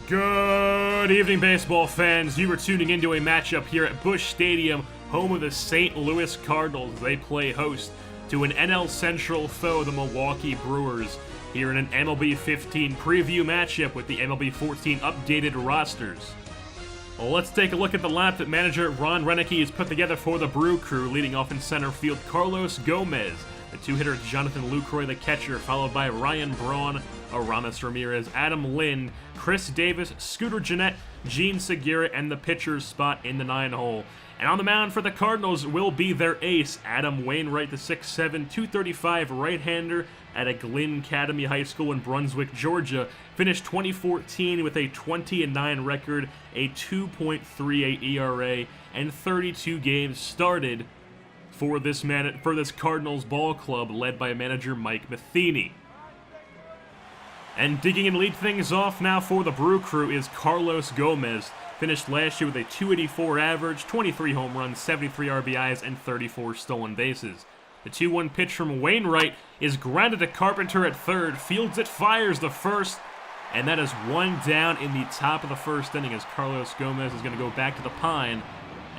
Good evening, baseball fans. You are tuning into a matchup here at Busch Stadium, home of the St. Louis Cardinals. They play host to an NL Central foe, the Milwaukee Brewers, here in an MLB 15 preview matchup with the MLB 14 updated rosters. Well, let's take a look at the lineup that manager Ron Renicky has put together for the Brew Crew. Leading off in center field, Carlos Gomez. The two-hitter, Jonathan Lucroy, the catcher, followed by Ryan Braun, Aramis Ramirez, Adam Lind, Chris Davis, Scooter Gennett, Gene Segura, and the pitcher's spot in the 9-hole. And on the mound for the Cardinals will be their ace, Adam Wainwright, the 6'7", 235 right-hander at a Glenn Academy High School in Brunswick, Georgia. Finished 2014 with a 20-9 record, a 2.38 ERA, and 32 games started for this Cardinals ball club led by manager Mike Matheny. And digging in to lead things off now for the Brew Crew is Carlos Gomez. Finished last year with a .284 average, 23 home runs, 73 RBIs, and 34 stolen bases. The 2-1 pitch from Wainwright is grounded to Carpenter at third, fields it, fires the first, and that is one down in the top of the first inning as Carlos Gomez is going to go back to the pine,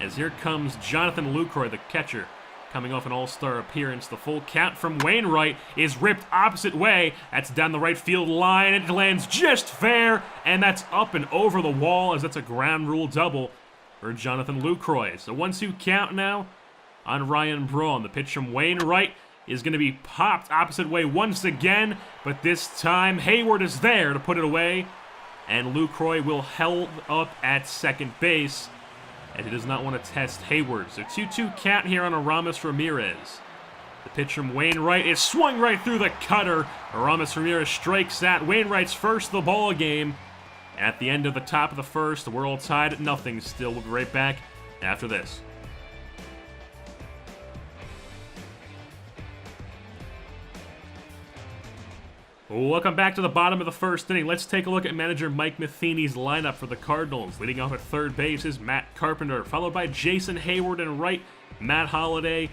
as here comes Jonathan Lucroy, the catcher. Coming off an all-star appearance, the full count from Wainwright is ripped opposite way. That's down the right field line. It lands just fair, and that's up and over the wall as that's a ground rule double for Jonathan Lucroy. So 1-2 count now on Ryan Braun. The pitch from Wainwright is going to be popped opposite way once again, but this time Hayward is there to put it away, and Lucroy will held up at second base, and he does not want to test Hayward. So 2-2 count here on Aramis Ramirez. The pitch from Wainwright is swung right through the cutter. Aramis Ramirez strikes out. Wainwright's first of the ball game. At the end of the top of the first, we're all tied at nothing still. We'll be right back after this. Welcome back to the bottom of the first inning. Let's take a look at manager Mike Matheny's lineup for the Cardinals. Leading off at third base is Matt Carpenter, followed by Jason Hayward and right, Matt Holliday,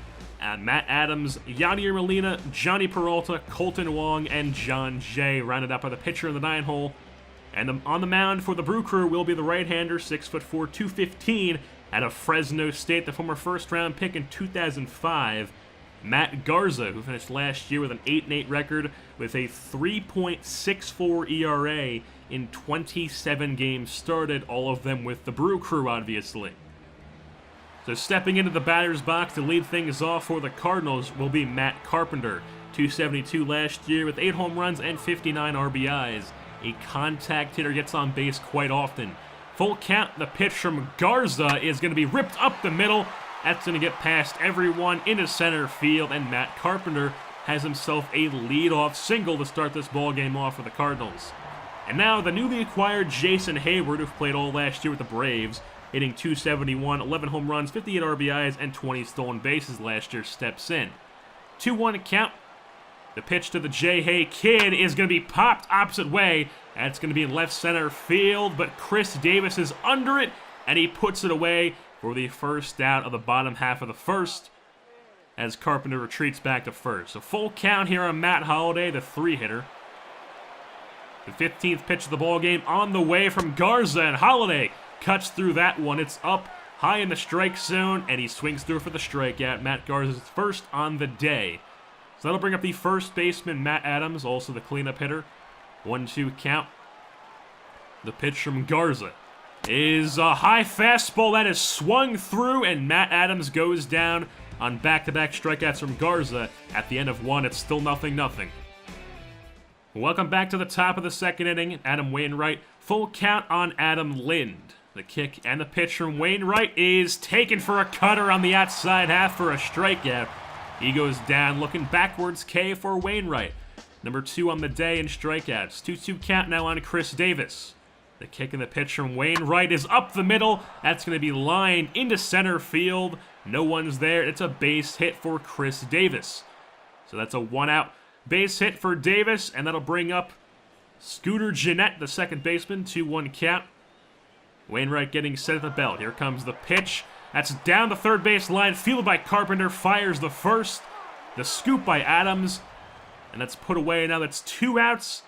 Matt Adams, Yadier Molina, Johnny Peralta, Colton Wong, and John Jay, rounded up by the pitcher in the 9-hole. And on the mound for the Brew Crew will be the right-hander, 6'4", 215, out of Fresno State, the former first-round pick in 2005. Matt Garza, who finished last year with an 8-8 record with a 3.64 ERA in 27 games started, all of them with the Brew Crew, obviously. So stepping into the batter's box to lead things off for the Cardinals will be Matt Carpenter, 272 last year with 8 home runs and 59 RBIs. A contact hitter, gets on base quite often. Full count, the pitch from Garza is going to be ripped up the middle. That's going to get past everyone into center field, and Matt Carpenter has himself a leadoff single to start this ball game off for the Cardinals. And now the newly acquired Jason Hayward, who played all last year with the Braves, hitting .271, 11 home runs, 58 RBIs, and 20 stolen bases last year, steps in. 2-1 count. The pitch to the J-Hay Kid is going to be popped opposite way. That's going to be in left center field, but Chris Davis is under it, and he puts it away for the first out of the bottom half of the first as Carpenter retreats back to first. So full count here on Matt Holliday, the 3-hitter. The 15th pitch of the ball game on the way from Garza, and Holliday cuts through that one. It's up high in the strike zone, and he swings through for the strikeout. Matt Garza's first on the day. So that'll bring up the first baseman, Matt Adams, also the cleanup hitter. 1-2 count. The pitch from Garza is a high fastball that is swung through, and Matt Adams goes down on back-to-back strikeouts from Garza. At the end of one, it's still 0-0. Welcome back to the top of the second inning. Adam Wainwright, full count on Adam Lind. The kick and the pitch from Wainwright is taken for a cutter on the outside half for a strikeout. He goes down looking backwards, K for Wainwright. Number 2 on the day in strikeouts. 2-2 count now on Chris Davis. The kick and the pitch from Wainwright is up the middle. That's going to be lined into center field. No one's there. It's a base hit for Chris Davis. So that's a 1-out base hit for Davis, and that'll bring up Scooter Gennett, the second baseman. 2-1 count. Wainwright getting set at the belt. Here comes the pitch. That's down the third base line, fielded by Carpenter, fires the first. The scoop by Adams, and that's put away. Now that's 2 outs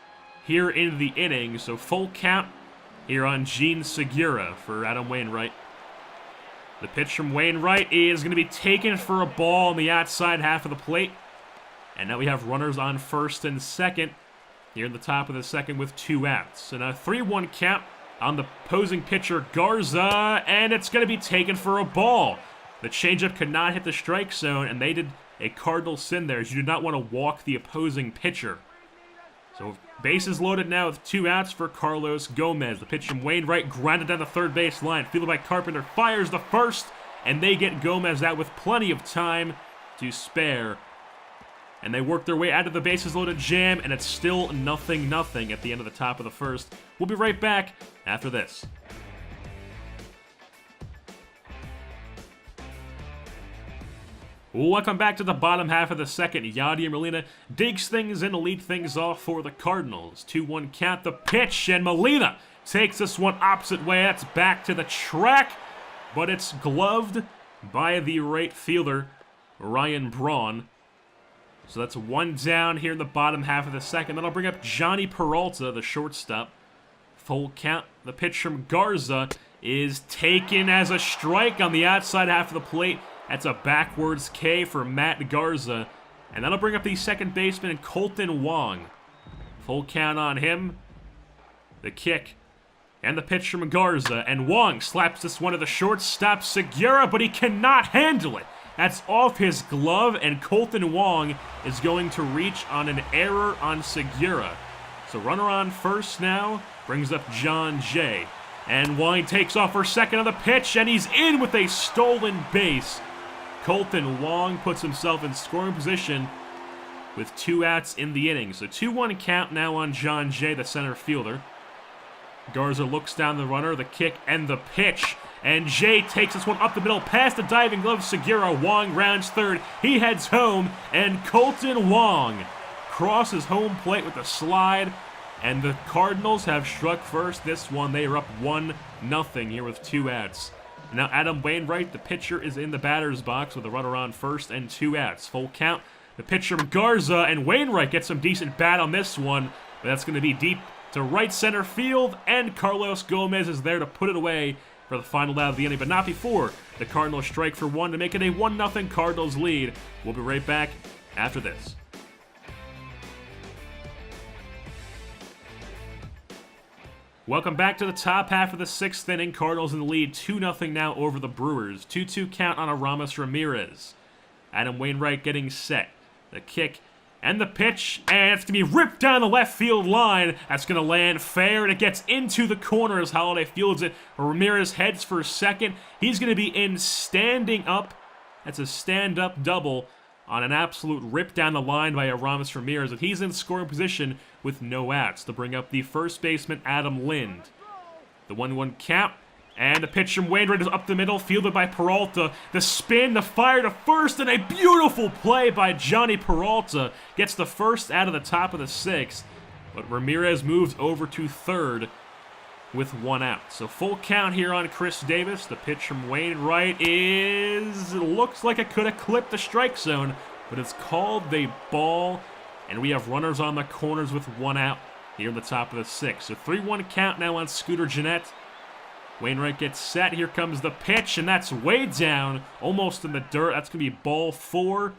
here in the inning, so full count here on Gene Segura for Adam Wainwright. The pitch from Wainwright is going to be taken for a ball on the outside half of the plate. And now we have runners on first and second here in the top of the second with 2 outs. And a 3-1 count on the opposing pitcher Garza, and it's going to be taken for a ball. The changeup could not hit the strike zone, and they did a cardinal sin there, as you do not want to walk the opposing pitcher. So bases loaded now with 2 outs for Carlos Gomez. The pitch from Wainwright grounded down the third base line. Fielded by Carpenter, fires the first, and they get Gomez out with plenty of time to spare. And they work their way out of the bases loaded jam, and it's still 0-0 at the end of the top of the first. We'll be right back after this. Welcome back to the bottom half of the second. Yadier Molina digs things in to lead things off for the Cardinals. 2-1 count, the pitch, and Molina takes this one opposite way. That's back to the track, but it's gloved by the right fielder, Ryan Braun. So that's 1 down here in the bottom half of the second. Then I'll bring up Johnny Peralta, the shortstop. Full count. The pitch from Garza is taken as a strike on the outside half of the plate. That's a backwards K for Matt Garza. And that'll bring up the second baseman, Colton Wong. Full count on him. The kick and the pitch from Garza. And Wong slaps this one to the shortstop, Segura, but he cannot handle it. That's off his glove, and Colton Wong is going to reach on an error on Segura. So runner on first now brings up John Jay. And Wong takes off for second on the pitch, and he's in with a stolen base. Colton Wong puts himself in scoring position with 2 outs in the inning. So 2-1 count now on John Jay, the center fielder. Garza looks down the runner, the kick, and the pitch. And Jay takes this one up the middle past the diving glove Segura. Wong rounds third. He heads home, and Colton Wong crosses home plate with a slide. And the Cardinals have struck first. This one, they are up 1-0 here with 2 outs. Now Adam Wainwright, the pitcher, is in the batter's box with a runner on first and 2 outs. Full count. The pitcher from Garza, and Wainwright gets some decent bat on this one, but that's going to be deep to right center field, and Carlos Gomez is there to put it away for the final out of the inning, but not before the Cardinals strike for 1 to make it a 1-0 Cardinals lead. We'll be right back after this. Welcome back to the top half of the 6th inning. Cardinals in the lead, 2-0 now over the Brewers. 2-2 count on Aramis Ramirez. Adam Wainwright getting set. The kick and the pitch, and it's going to be ripped down the left field line. That's going to land fair, and it gets into the corner as Holiday fields it. Ramirez heads for second. He's going to be in standing up. That's a stand-up double on an absolute rip down the line by Aramis Ramirez, and he's in scoring position with no outs to bring up the first baseman, Adam Lind. The 1-1 count, and the pitch from Wainwright is up the middle, fielded by Peralta. The spin, the fire to first, and a beautiful play by Johnny Peralta gets the first out of the top of the 6th, but Ramirez moves over to third with 1 out. So full count here on Chris Davis. The pitch from Wainwright looks like it could have clipped the strike zone, but it's called the ball, and we have runners on the corners with 1 out here in the top of the 6th. So 3-1 count now on Scooter Gennett. Wainwright gets set. Here comes the pitch, and that's way down, almost in the dirt. That's going to be ball 4,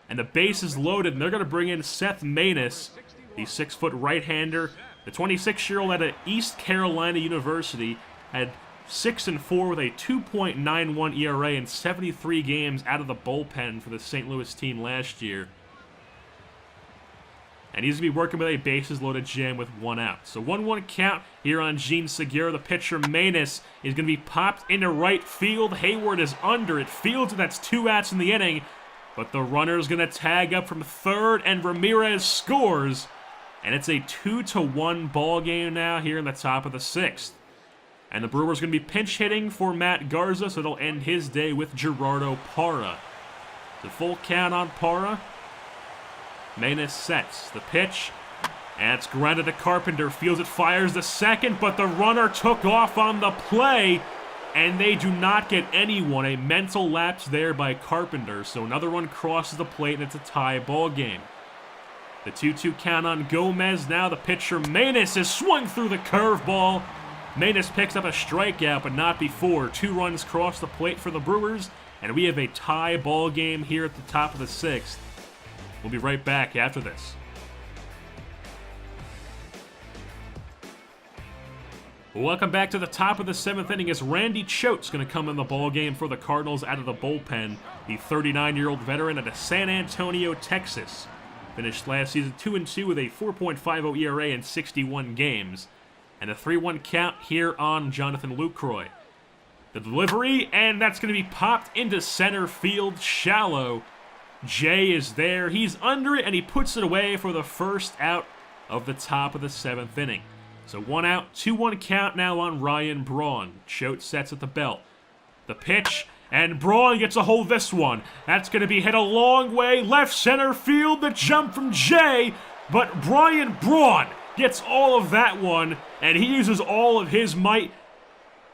and the base is loaded, and they're going to bring in Seth Maness, the 6-foot right-hander. The 26-year-old at East Carolina University had 6-4 with a 2.91 ERA in 73 games out of the bullpen for the St. Louis team last year. And he's going to be working with a bases-loaded jam with 1 out. So 1-1 count here on Gene Segura. The pitcher, Maness, is going to be popped into right field. Hayward is under it. Fields, and that's 2 outs in the inning. But the runner is going to tag up from third, and Ramirez scores. And it's a 2-1 ball game now here in the top of the 6th. And the Brewers going to be pinch hitting for Matt Garza, so they'll end his day with Gerardo Parra. The full count on Parra. Maness sets the pitch, and it's grounded to Carpenter. Fields it, fires the second, but the runner took off on the play, and they do not get anyone. A mental lapse there by Carpenter, so another one crosses the plate, and it's a tie ball game. The 2-2 count on Gomez. Now the pitcher, Maness, is swung through the curveball. Manus picks up a strikeout, but not before. 2 runs cross the plate for the Brewers, and we have a tie ball game here at the top of the 6th. We'll be right back after this. Welcome back to the top of the 7th inning as Randy Choate's going to come in the ball game for the Cardinals out of the bullpen. The 39-year-old veteran out of San Antonio, Texas. Finished last season 2-2 with a 4.50 ERA in 61 games. And a 3-1 count here on Jonathan Lucroy. The delivery, and that's going to be popped into center field, shallow. Jay is there. He's under it, and he puts it away for the first out of the top of the 7th inning. So 1 out, 2-1 count now on Ryan Braun. Choate sets at the belt. The pitch, and Braun gets a hold of this one. That's going to be hit a long way, left center field. The jump from Jay, but Brian Braun gets all of that one, and he uses all of his might,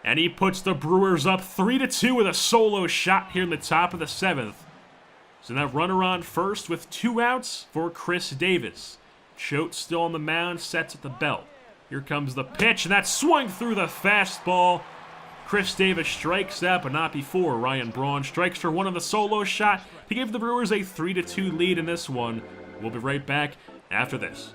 and he puts the Brewers up 3-2 with a solo shot here in the top of the 7th. So now runner on first with 2 outs for Chris Davis. Choate still on the mound, sets at the belt. Here comes the pitch, and that's swung through the fastball. Chris Davis strikes out, but not before. Ryan Braun strikes for 1 on the solo shot to give the Brewers a 3-2 lead in this one. We'll be right back after this.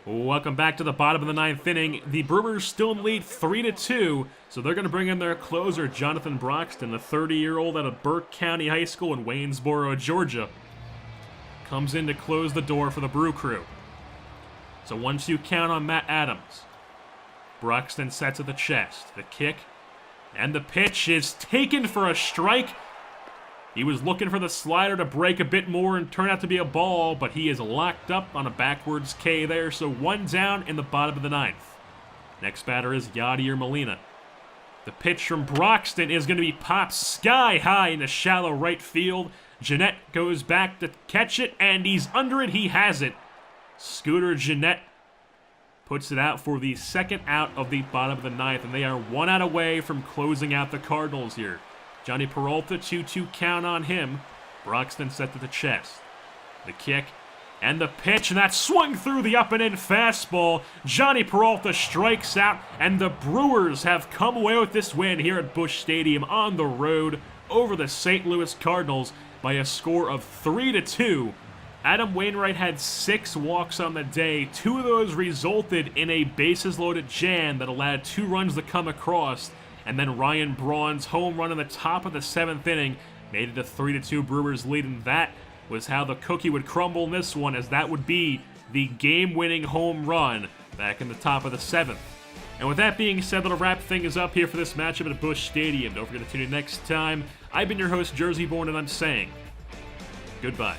Welcome back to the bottom of the 9th inning. The Brewers still in the lead 3-2, so they're going to bring in their closer, Jonathan Broxton, the 30-year-old out of Burke County High School in Waynesboro, Georgia. Comes in to close the door for the Brew Crew. So 1-2 count on Matt Adams. Broxton sets at the chest. The kick and the pitch is taken for a strike. He was looking for the slider to break a bit more and turn out to be a ball, but he is locked up on a backwards K there, so 1 down in the bottom of the 9th. Next batter is Yadier Molina. The pitch from Broxton is going to be popped sky high into shallow right field. Jeanette goes back to catch it, and he's under it. He has it. Scooter Jeanette puts it out for the 2nd out of the bottom of the 9th, and they are 1 out away from closing out the Cardinals here. Johnny Peralta, 2-2 count on him. Broxton set to the chest. The kick and the pitch, and that swung through the up and in fastball. Johnny Peralta strikes out, and the Brewers have come away with this win here at Busch Stadium on the road over the St. Louis Cardinals by a score of 3-2. Adam Wainwright had 6 walks on the day. 2 of those resulted in a bases-loaded jam that allowed 2 runs to come across, and then Ryan Braun's home run in the top of the 7th inning made it a 3-2 Brewers lead, and that was how the cookie would crumble in this one, as that would be the game-winning home run back in the top of the 7th. And with that being said, that'll wrap things up here for this matchup at Busch Stadium. Don't forget to tune in next time. I've been your host, JerseyBorn, and I'm saying goodbye.